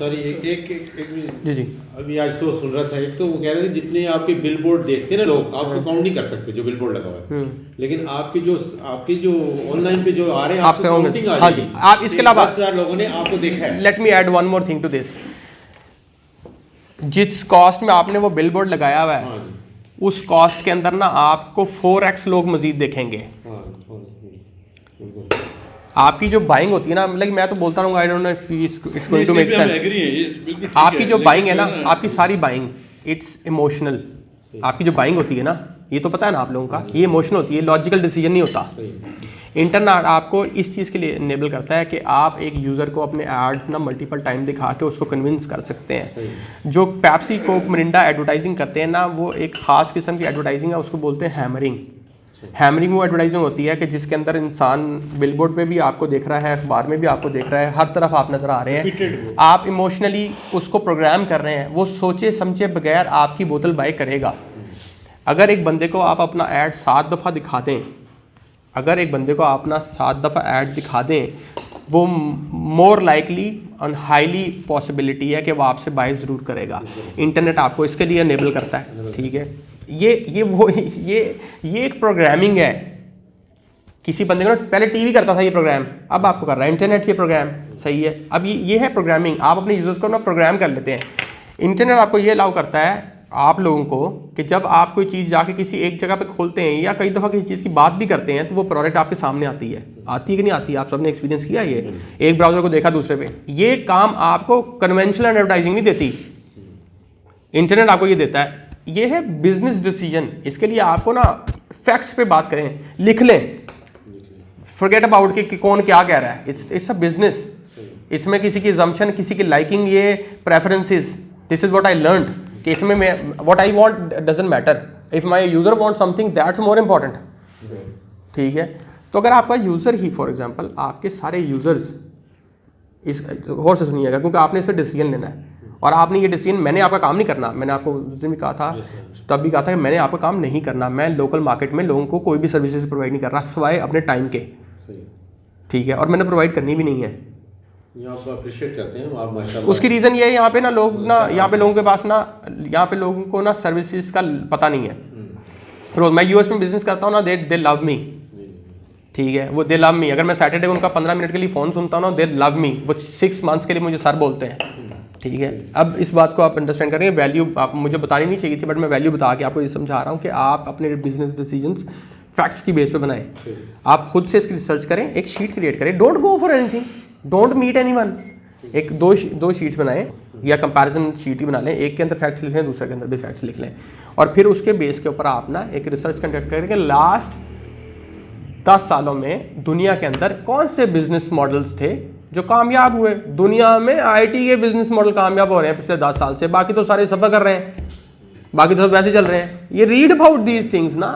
Sorry एक जी जी अभी आज शो सुन रहा था, एक तो वो कह रहे थे जितने आपके बिल बोर्ड देखते हैं ना लोग, आप उसको काउंट नहीं कर सकते जो बिल बोर्ड लगा हुआ है, लेकिन आपके जो ऑनलाइन पे जो आ रहे हैं आपसे आपको होंगे। काउंटिंग आ हाँ जाएगी। जी, आप इसके अलावा 10,000 लोगों ने आपको देखा है। Let me add one more thing to this. जिस कॉस्ट में आपने वो बिल बोर्ड लगाया हुआ है, हाँ जी, उस कॉस्ट के अंदर ना आपको 4x लोग मजीद देखेंगे। हाँ बिल्कुल। आपकी जो बाइंग होती है ना, मतलब मैं तो बोलता रहूँगा, I don't know if it's going to make इससे भी हम सेंस। agree हैं, ये बिल्कुल ठीक आपकी है, जो लेकिन बाइंग है ना, जो आपकी सारी बाइंग इट्स इमोशनल। आपकी जो बाइंग होती है ना, ये तो पता है ना आप लोगों का, ये इमोशनल होती है, लॉजिकल डिसीजन नहीं होता। इंटरनेट आपको इस चीज़ के लिए इनेबल करता है कि आप एक यूज़र को अपने ऐड ना मल्टीपल टाइम दिखा के उसको कन्विंस कर सकते हैं। जो पेप्सी कोक मिरिंडा एडवर्टाइजिंग करते हैं ना, वो एक ख़ास किस्म की एडवर्टाइजिंग है, उसको बोलते हैं हैमरिंग। हैमरिंग वो एडवर्टाइजिंग होती है कि जिसके अंदर इंसान बिलबोर्ड पे भी आपको देख रहा है, अखबार में भी आपको देख रहा है, हर तरफ आप नज़र आ रहे हैं, आप इमोशनली उसको प्रोग्राम कर रहे हैं, वो सोचे समझे बगैर आपकी बोतल बाय करेगा। अगर एक बंदे को आप अपना ऐड 7 दफ़ा दिखा दें, अगर एक बंदे को अपना 7 दफ़ा ऐड दिखा दें, वो मोर लाइकली और हाईली पॉसिबिलिटी है कि वो आपसे बाय ज़रूर करेगा। इंटरनेट आपको इसके लिए इनेबल करता है, ठीक है। ये एक प्रोग्रामिंग है। किसी बंदे को पहले टीवी करता था ये प्रोग्राम, अब आपको कर रहा है इंटरनेट ये प्रोग्राम, सही है। अब ये है प्रोग्रामिंग, आप अपने यूजर्स को ना प्रोग्राम कर लेते हैं। इंटरनेट आपको ये अलाउ करता है आप लोगों को कि जब आप कोई चीज़ जाके किसी एक जगह पे खोलते हैं या कई दफ़ा किसी चीज़ की बात भी करते हैं, तो वो प्रोडक्ट आपके सामने आती है कि नहीं आती है। आप सबने एक्सपीरियंस किया ये, एक ब्राउज़र को देखा दूसरे पे। ये काम आपको कन्वेंशनल एडवर्टाइजिंग नहीं देती, इंटरनेट आपको ये देता है। ये है बिजनेस डिसीजन। इसके लिए आपको ना फैक्ट्स पे बात करें, लिख लें, फॉरगेट अबाउट कि कौन क्या कह रहा है। It's a business. इसमें किसी की अजम्पशन, किसी की लाइकिंग, ये preferences, this is what I learned कि इसमें मैं what I want doesn't matter, if my user want something that's more important, ठीक है। तो अगर आपका यूजर ही फॉर एग्जांपल आपके सारे यूजर्स इस गौर से सुनिएगा, क्योंकि आपने इस पर डिसीजन लेना है और आपने ये डिसीजन, मैंने आपका काम नहीं करना, मैंने आपको उस दिन भी कहा था, तब भी कहा था कि मैंने आपका काम नहीं करना। मैं लोकल मार्केट में लोगों को कोई भी सर्विसेज प्रोवाइड नहीं कर रहा सिवाय अपने टाइम के, ठीक है, और मैंने प्रोवाइड करनी भी नहीं है। आपको अप्रिशिएट करते हैं आप माशाल्लाह। उसकी रीज़न ये है, यहाँ पे ना लोग ना, यहाँ पे लोगों के पास ना, यहाँ पे लोगों को ना सर्विसेज का पता नहीं है। रोज मैं यूएस में बिजनेस करता हूँ ना, दे लव मी, ठीक है, वो दे लव मी। अगर मैं सैटरडे उनका 15 मिनट के लिए फ़ोन सुनता हूँ ना, दे लव मी, वो 6 मंथ्स के लिए मुझे सर बोलते हैं, ठीक है। अब इस बात को आप अंडरस्टैंड करेंगे, वैल्यू आप मुझे बतानी नहीं चाहिए थी, बट मैं वैल्यू बता के आपको ये समझा रहा हूँ कि आप अपने बिजनेस डिसीजंस फैक्ट्स की बेस पे बनाएं। आप खुद से इसकी रिसर्च करें, एक शीट क्रिएट करें, don't go for anything, don't meet anyone. एक दो शीट्स बनाएं या कंपैरिजन शीट ही बना लें, एक के अंदर फैक्ट्स लिख लें, दूसरे के अंदर भी फैक्ट्स लिख लें, और फिर उसके बेस के ऊपर आप ना एक रिसर्च कंडक्ट करेंगे लास्ट 10 सालों में दुनिया के अंदर कौन से बिजनेस मॉडल्स थे जो कामयाब हुए। दुनिया में आईटी के बिजनेस मॉडल कामयाब हो रहे हैं पिछले 10 साल से, बाकी तो सारे सफ़र कर रहे हैं, बाकी तो सब वैसे चल रहे हैं। ये रीड अबाउट दीज थिंग्स ना,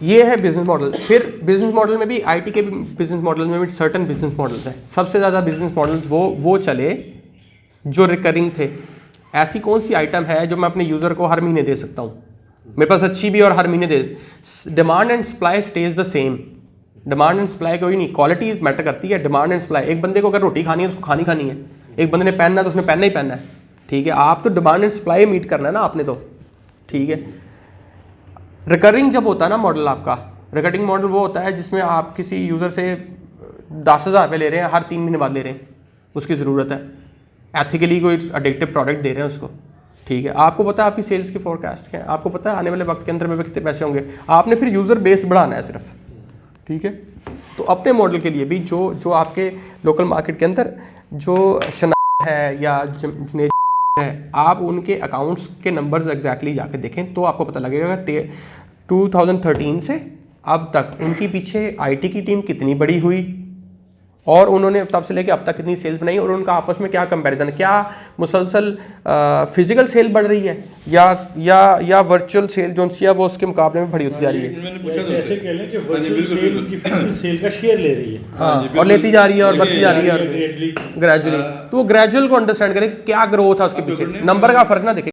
ये है बिजनेस मॉडल। फिर बिजनेस मॉडल में भी, आईटी के बिजनेस मॉडल में भी सर्टन बिजनेस मॉडल्स हैं। सबसे ज़्यादा बिजनेस मॉडल्स वो चले जो रिकरिंग थे। ऐसी कौन सी आइटम है जो मैं अपने यूज़र को हर महीने दे सकता हूँ, मेरे पास अच्छी भी और हर महीने दे। Demand and supply stays the same. Demand and supply कोई नहीं, क्वालिटी मैटर करती है, डिमांड एंड सप्लाई। एक बंदे को अगर रोटी खानी है तो उसको खानी है, एक बंदे ने पहनना है तो उसने पहनना ही पहनना है, ठीक है। आप तो डिमांड एंड सप्लाई मीट करना है ना आपने, तो ठीक है। रिकरिंग जब होता है ना मॉडल आपका, रिकरिंग मॉडल वो होता है जिसमें आप किसी यूज़र से 10,000 रुपये ले रहे हैं, हर 3 महीने बाद ले रहे हैं, उसकी ज़रूरत है, एथिकली कोई एडिक्टिव प्रोडक्ट दे रहे हैं उसको, ठीक है। आपको पता है आपकी सेल्स की फोरकास्ट क्या है, आपको पता है आने वाले वक्त के अंदर में कितने पैसे होंगे, आपने फिर यूज़र बेस बढ़ाना है सिर्फ, ठीक है। तो अपने मॉडल के लिए भी जो आपके लोकल मार्केट के अंदर जो शना है या जुनेद है, आप उनके अकाउंट्स के नंबर्स एग्जैक्टली जाके देखें तो आपको पता लगेगा कि 2013 से अब तक उनकी पीछे आईटी की टीम कितनी बड़ी हुई और उन्होंने तब से लेके अब तक कितनी सेल्स बनाई और उनका आपस में क्या कंपैरिजन, क्या मुसलसल फिजिकल सेल बढ़ रही है या वर्चुअल सेल जो सी है वो उसके मुकाबले में बड़ी होती जा रही है। मैंने पूछा था ऐसे कह लें कि वर्चुअल सेल उनकी फिजिकल सेल का शेयर ले रही है, हाँ, और लेती जा रही है और बढ़ती जा रही है ग्रेजुअली। तो वो ग्रेजुअल को अंडरस्टैंड करें क्या ग्रोथ है उसके पीछे, नंबर का फर्क ना देखें।